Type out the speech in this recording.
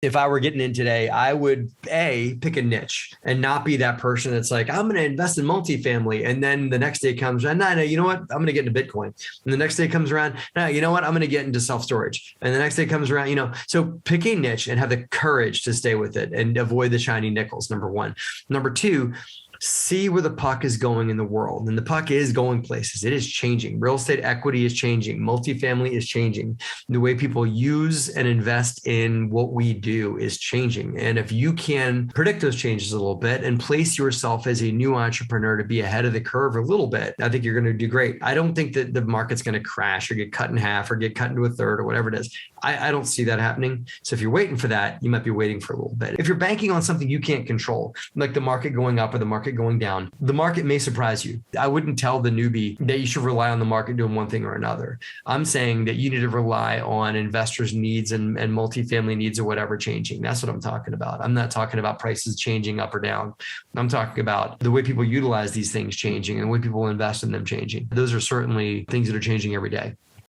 if I were getting in today, I would pick a niche and not be that person that's like, I'm going to invest in multifamily. And then the next day comes around, no, you know what? I'm going to get into Bitcoin. And the next day comes around, no, you know what? I'm going to get into self-storage. And the next day comes around, so pick a niche and have the courage to stay with it and avoid the shiny nickels. Number one. Number two, see where the puck is going in the world. And the puck is going places. It is changing. Real estate equity is changing. Multifamily is changing. The way people use and invest in what we do is changing. And if you can predict those changes a little bit and place yourself as a new entrepreneur to be ahead of the curve a little bit, I think you're going to do great. I don't think that the market's going to crash or get cut in half or get cut into a third or whatever it is. I don't see that happening. So if you're waiting for that, you might be waiting for a little bit. If you're banking on something you can't control, like the market going up or the market going down, the market may surprise you. I wouldn't tell the newbie that you should rely on the market doing one thing or another. I'm saying that you need to rely on investors' needs and multifamily needs or whatever changing. That's what I'm talking about. I'm not talking about prices changing up or down. I'm talking about the way people utilize these things changing and the way people invest in them changing. Those are certainly things that are changing every day.